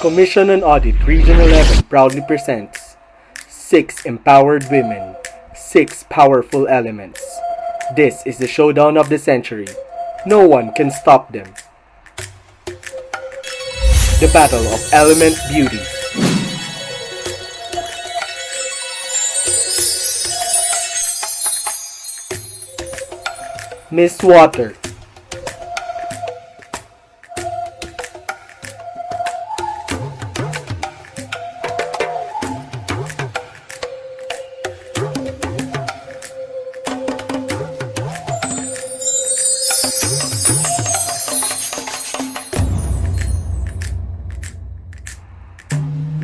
Commission on Audit Region 11 proudly presents 6 Empowered Women, 6 Powerful Elements. This is the showdown of the century. No one can stop them. The Battle of Element Beauties. Miss Water.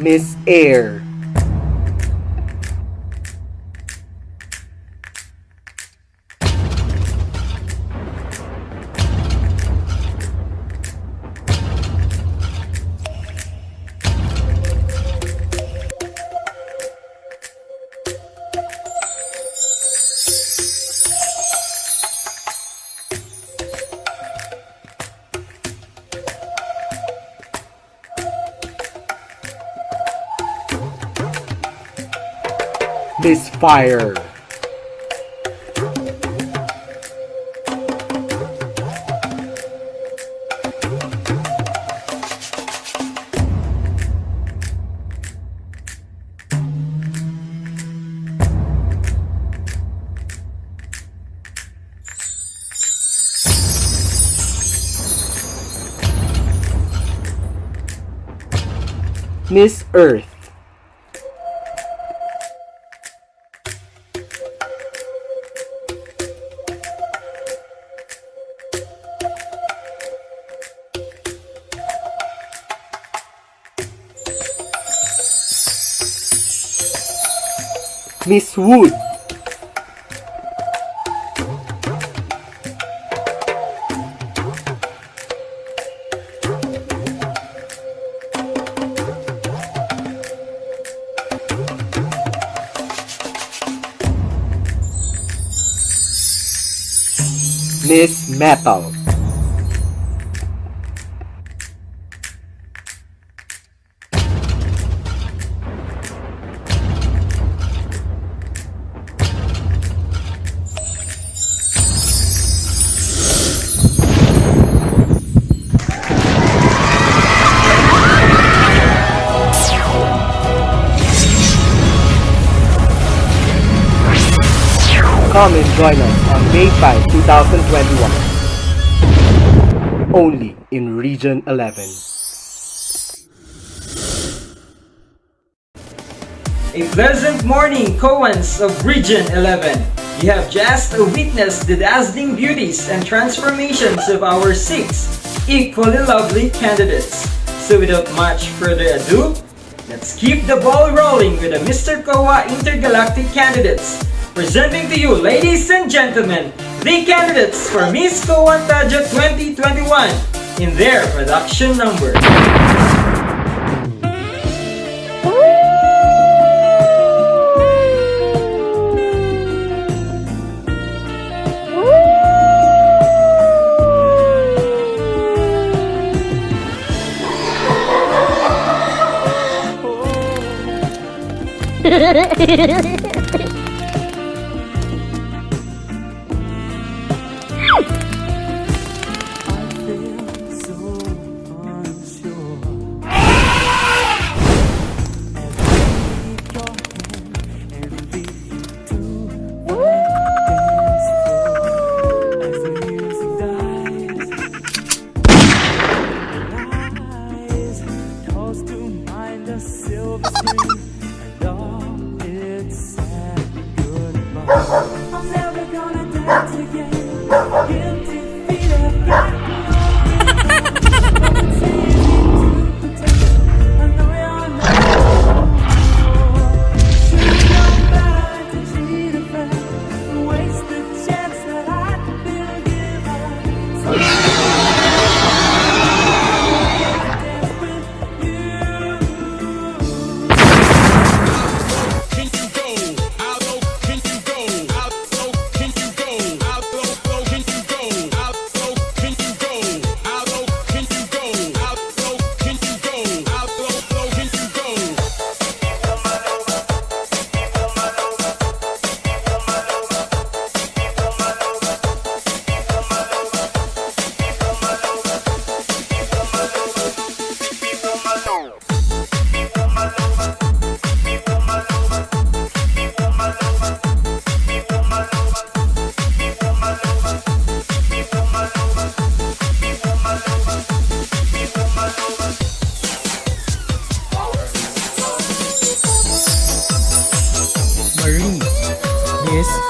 Miss Air. Miss Fire. Miss Earth. Miss Wood. Miss Metal. Come and join us on May 5, 2021. Only in Region 11. A pleasant morning, COAns of Region 11. You have just witnessed the dazzling beauties and transformations of our 6 equally lovely candidates. So without much further ado, let's keep the ball rolling with the Mr. COA Intergalactic candidates. Presenting to you, ladies and gentlemen, the candidates for Miss COAntadia 2021 in their production number.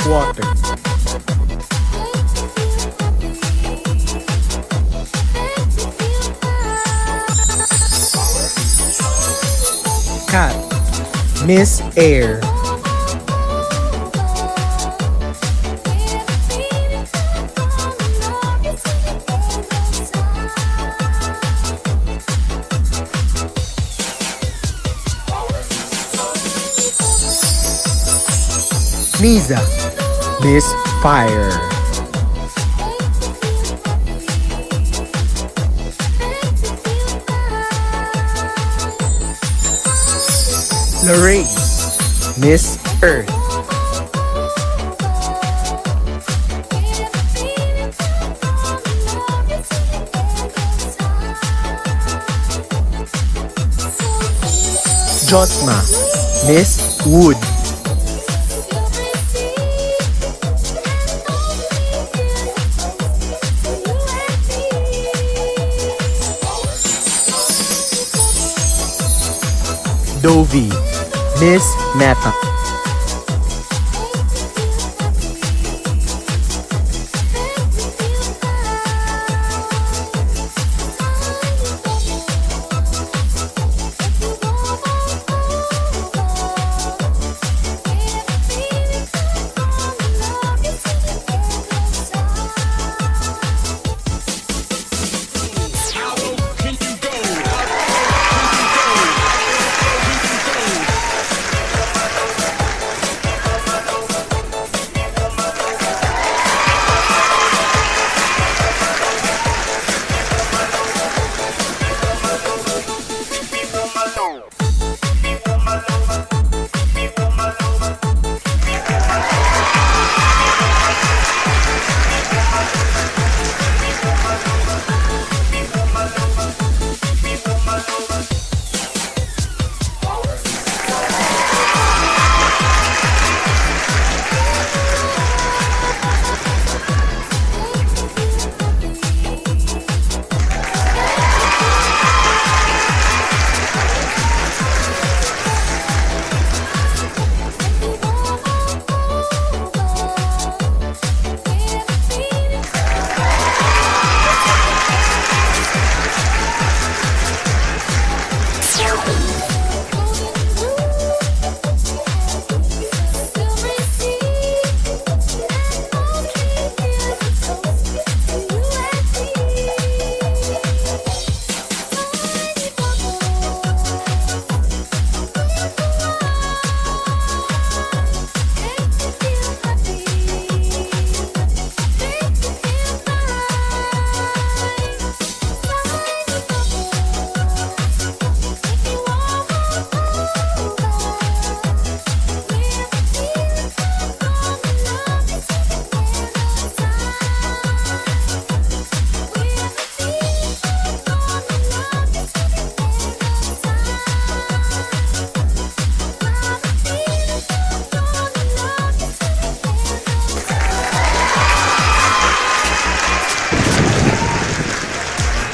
water. Cat, Miss Air. Niza, Miss Fire. Larace, Miss Earth. Jotma, Miss Wood. Dovey, Miss Meta.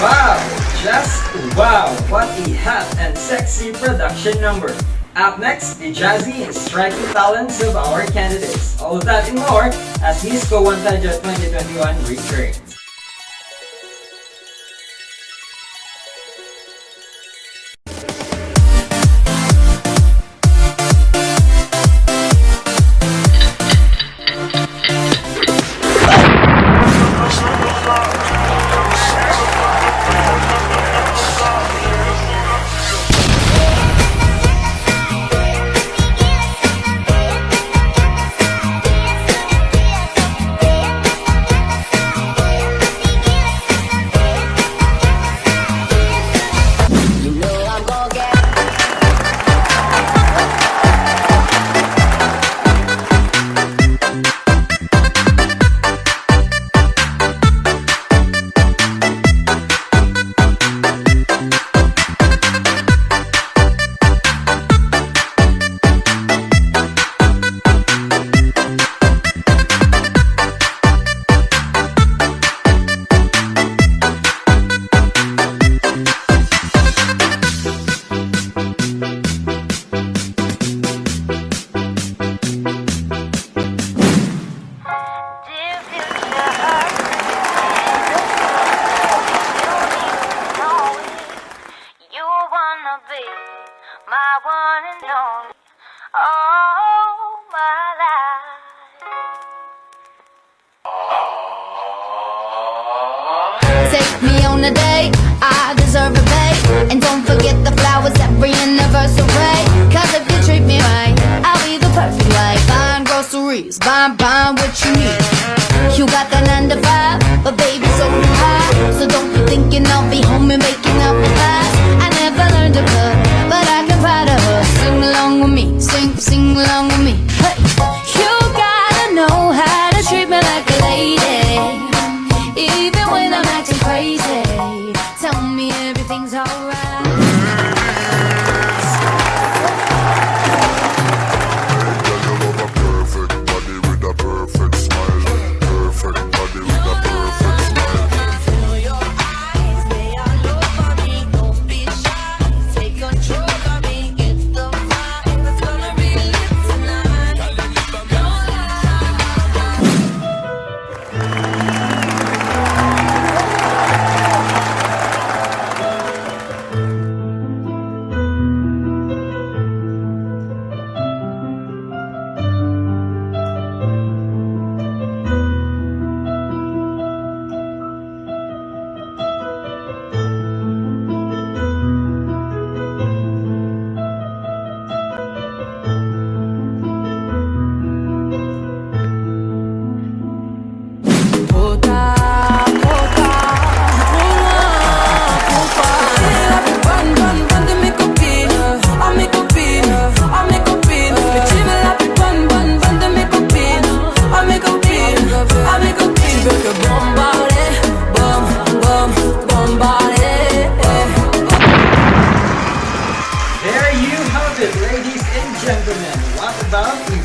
Wow! Just wow! What a hot and sexy production number! Up next, the jazzy and striking talents of our candidates. All of that and more as Miss COAntadia 2021 returns. one and only. All my life. Take me on a date, I deserve a bait. And don't forget the flowers every anniversary. Cause if you treat me right, I'll be the perfect wife. Buying groceries, buying what you need. You got that 9 to 5, but baby so do I. So don't be thinking I'll be home and making up with us. I never learned to cook, but I can buy the hook. Sing along with me, sing along with me. Hey, you gotta know how to treat me like a lady, even when I'm acting crazy. Tell me everything's alright.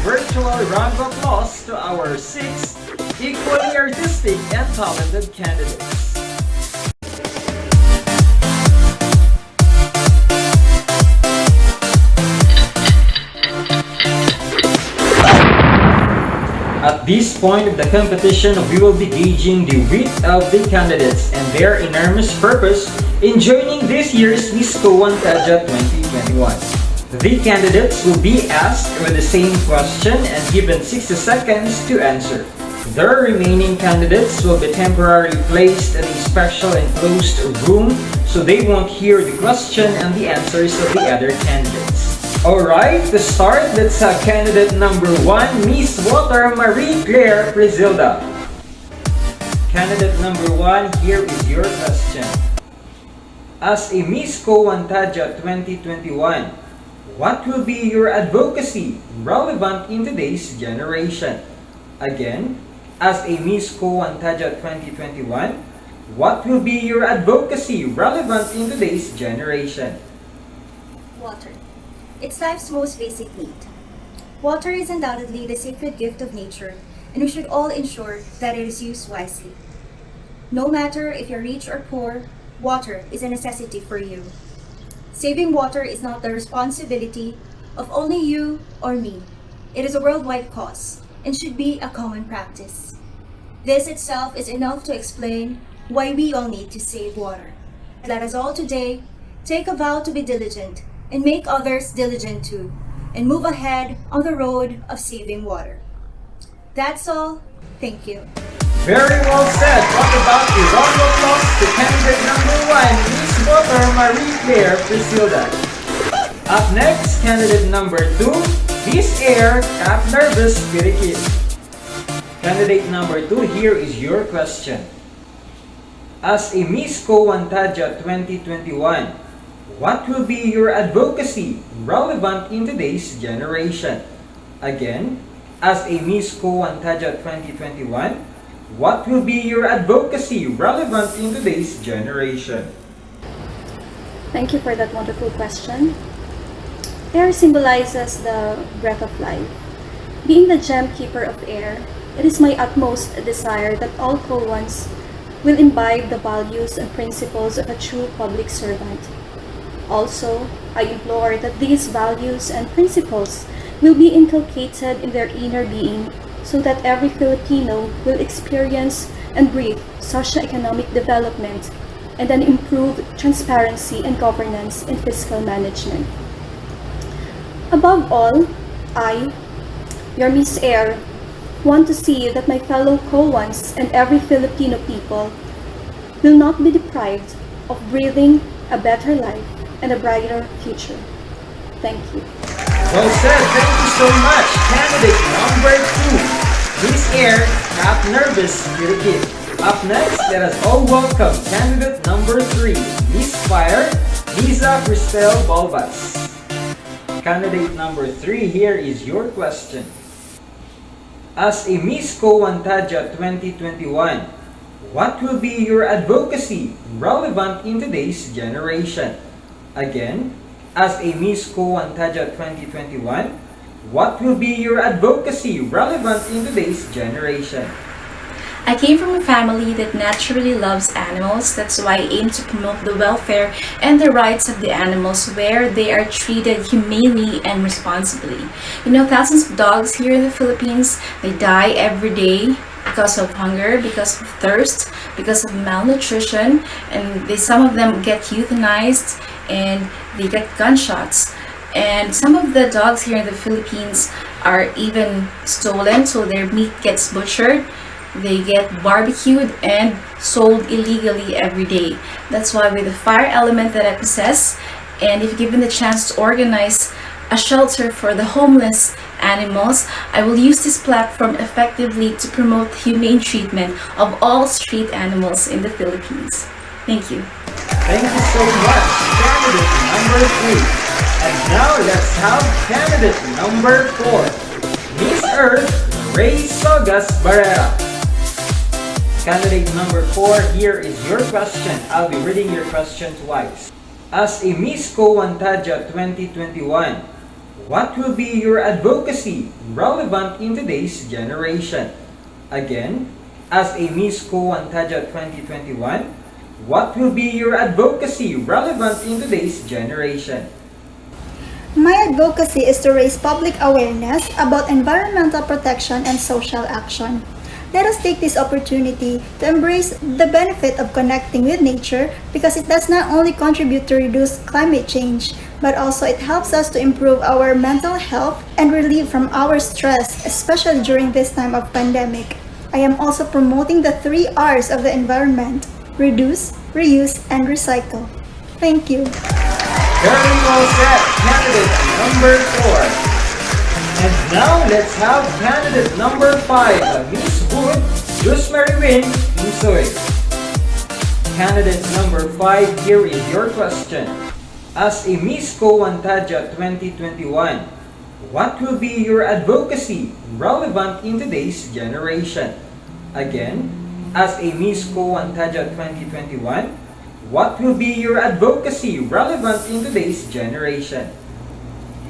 Virtual round of applause to our 6 equally artistic and talented candidates. At this point of the competition, we will be gauging the wit of the candidates and their enormous purpose in joining this year's Miss COAntadia 2021. The candidates will be asked with the same question and given 60 seconds to answer. The remaining candidates will be temporarily placed in a special enclosed room so they won't hear the question and the answers of the other candidates. Alright, to start, let's have candidate number 1, Miss Water Marie Claire Prizilda. Candidate number 1, here is your question. As a Miss COAntadia 2021, what will be your advocacy relevant in today's generation? Again, as a Miss COAntadia 2021, what will be your advocacy relevant in today's generation? Water. It's life's most basic need. Water is undoubtedly the sacred gift of nature, and we should all ensure that it is used wisely. No matter if you're rich or poor, water is a necessity for you. Saving water is not the responsibility of only you or me. It is a worldwide cause and should be a common practice. This itself is enough to explain why we all need to save water. Let us all today take a vow to be diligent and make others diligent too, and move ahead on the road of saving water. That's all. Thank you. Very well said. What about a round of applause to candidate number 1, Miss Water Marie Claire Prizilda. Up next, candidate number 2, Miss Air Cat Nervous Pirikit. Candidate number 2, here is your question. As a Miss COAntadia 2021, what will be your advocacy relevant in today's generation? Again, as a Miss COAntadia 2021, what will be your advocacy relevant in today's generation? Thank you for that wonderful question. Air symbolizes the breath of life. Being the gem keeper of air, it is my utmost desire that all COAns will imbibe the values and principles of a true public servant. Also, I implore that these values and principles will be inculcated in their inner being so that every Filipino will experience and breathe socio-economic development and an improved transparency and governance in fiscal management. Above all, I, your Miss Air, want to see that my fellow COAns and every Filipino people will not be deprived of breathing a better life and a brighter future. Thank you. Well said. Thank you so much. Candidate number 2. Miss Air, not nervous, you're a kid. Up next, let us all welcome candidate number 3, Miss Fire, Liza Cristel Balbas. Candidate number 3, here is your question. As a Miss COAntadia 2021, what will be your advocacy relevant in today's generation? Again, as a Miss COAntadia 2021, what will be your advocacy relevant in today's generation? I came from a family that naturally loves animals. That's why I aim to promote the welfare and the rights of the animals where they are treated humanely and responsibly. You know, thousands of dogs here in the Philippines, they die every day because of hunger, because of thirst, because of malnutrition, and some of them get euthanized and they get gunshots. And some of the dogs here in the Philippines are even stolen, so their meat gets butchered. They get barbecued and sold illegally every day. That's why with the fire element that I possess, and if given the chance to organize a shelter for the homeless animals, I will use this platform effectively to promote humane treatment of all street animals in the Philippines. Thank you. Thank you so much, candidate number 3. And now let's have candidate number 4, Miss Earth, Larace Barrera. Candidate number 4, here is your question. I'll be reading your question twice. As a Miss COAntadia 2021, what will be your advocacy relevant in today's generation? Again, as a Miss COAntadia 2021, what will be your advocacy relevant in today's generation? My advocacy is to raise public awareness about environmental protection and social action. Let us take this opportunity to embrace the benefit of connecting with nature because it does not only contribute to reduce climate change, but also it helps us to improve our mental health and relieve from our stress, especially during this time of pandemic. I am also promoting the 3 R's of the environment: reduce, reuse, and recycle. Thank you. Very well said, candidate number 4. And now let's have candidate number 5, Miss Wood, Rosemary Wynn, Insoy. Candidate number 5, here is your question. As a Miss COAntadia 2021, what will be your advocacy relevant in today's generation? Again, as a Miss COAntadia 2021, what will be your advocacy relevant in today's generation?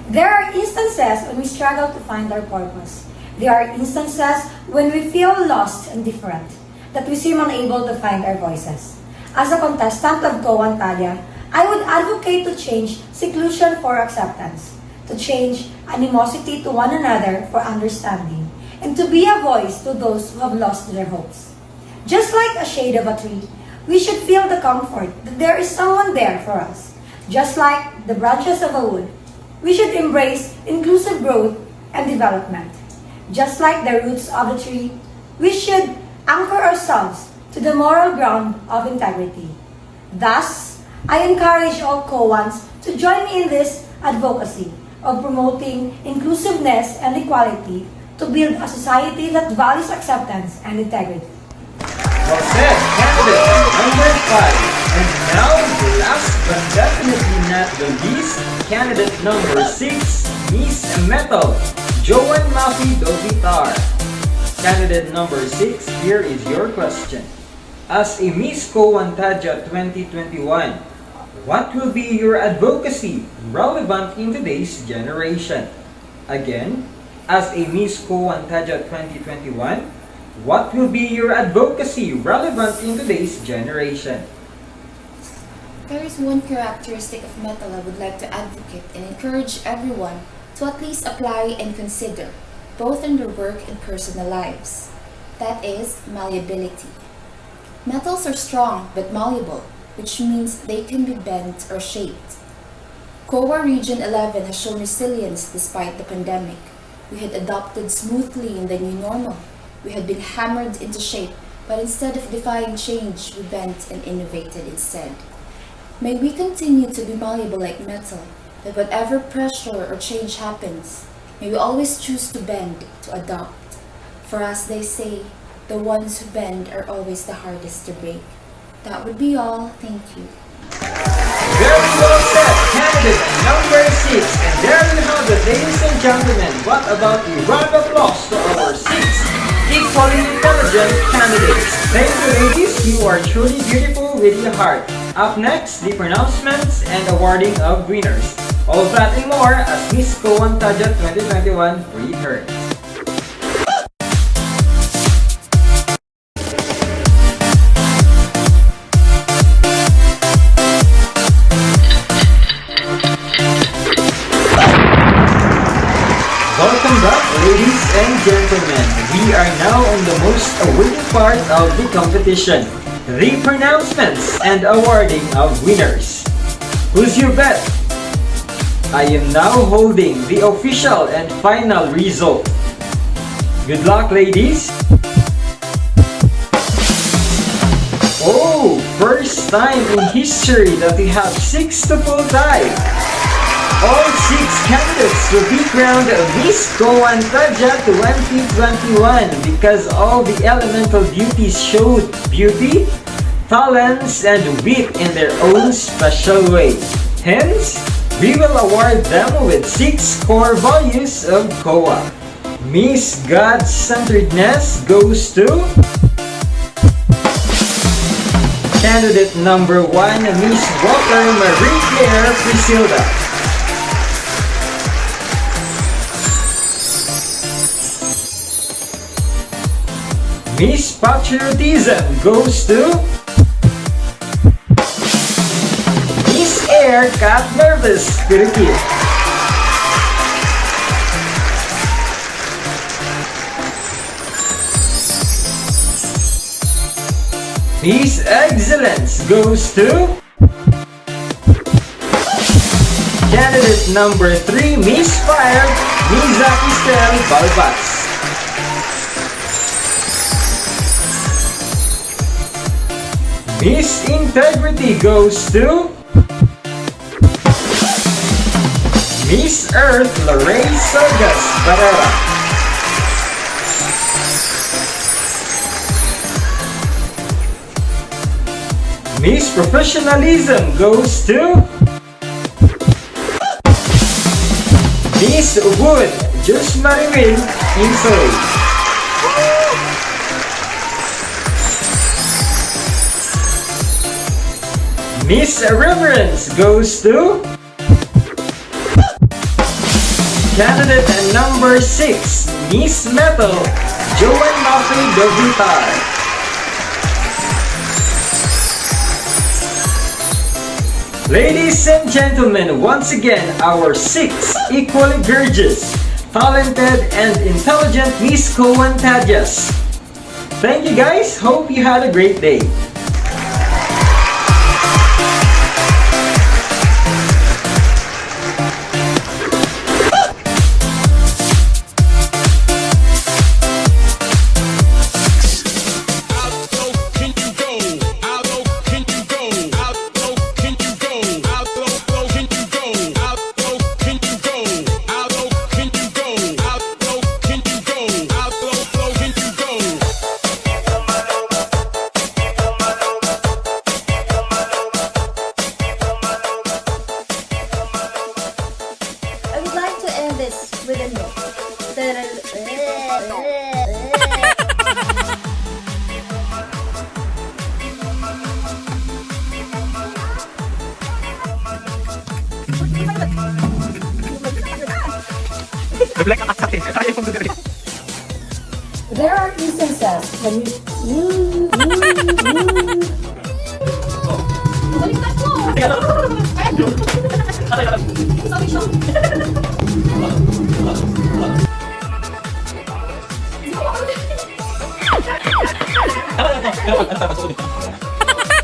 There are instances when we struggle to find our purpose. There are instances when we feel lost and different, that we seem unable to find our voices. As a contestant of COAntadia, I would advocate to change seclusion for acceptance, to change animosity to one another for understanding, and to be a voice to those who have lost their hopes. Just like a shade of a tree, we should feel the comfort that there is someone there for us. Just like the branches of a wood, we should embrace inclusive growth and development. Just like the roots of the tree, we should anchor ourselves to the moral ground of integrity. Thus, I encourage all COAns to join me in this advocacy of promoting inclusiveness and equality to build a society that values acceptance and integrity. Well said, candidate number 5. And now, last but definitely not the least, candidate number 6, Miss Metal, Joan Mafi Dovitar. Candidate number 6, here is your question. As a Miss COAntadia 2021, what will be your advocacy relevant in today's generation? Again, as a Miss COAntadia 2021, what will be your advocacy relevant in today's generation? There is one characteristic of metal I would like to advocate and encourage everyone to at least apply and consider, both in their work and personal lives. That is malleability. Metals are strong but malleable, which means they can be bent or shaped. COA Region 11 has shown resilience despite the pandemic. We had adopted smoothly in the new normal. We had been hammered into shape, but instead of defying change, we bent and innovated instead. May we continue to be malleable like metal, that whatever pressure or change happens, may we always choose to bend, to adopt. For as they say, the ones who bend are always the hardest to break. That would be all. Thank you. Very well said, candidate number 6. And there you have it, ladies and gentlemen. What about a round of applause to our 6 equally intelligent candidates? Thank you, ladies. You are truly beautiful with your heart. Up next, the pronouncements and awarding of winners. All that and more as Miss COAntadia 2021 returns. Welcome back, ladies and gentlemen. We are now on the most awaited part of the competition, the pronouncements and awarding of winners. Who's your bet? I am now holding the official and final result. Good luck, ladies. Oh, first time in history that we have 6 to full tie. All 6 candidates will be crowned Miss COAntadia 2021 because all the elemental beauties showed beauty, talents, and wit in their own special way. Hence, we will award them with 6 core values of COA. Miss God-centeredness goes to candidate number 1, Miss Walker Marie Claire Priscilla. Miss Patriotism goes to Miss Air Cat Nervous Kirikir. Miss Excellence goes to candidate number 3, Miss Fire, Miza Istel Balbas. Miss Integrity goes to Miss Earth Larace Barrera. Miss Professionalism goes to Miss Wood Just Maribel Insoy. Miss Reverence goes to candidate number 6, Miss Metal, Joan Maffei Dovitar. Ladies and gentlemen, once again, our 6 equally gorgeous, talented, and intelligent Miss COAntadias. Thank you guys, hope you had a great day. With a note. There are instances when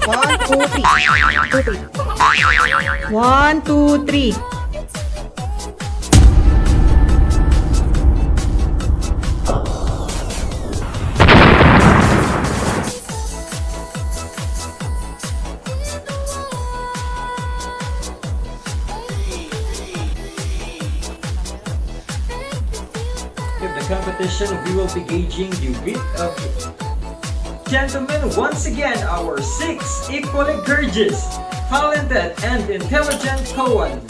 One, two, three. 1, 2, 3. of the competition, we will be gauging the wit of it. Gentlemen, once again, our 6 equally courageous, talented, and intelligent COAns.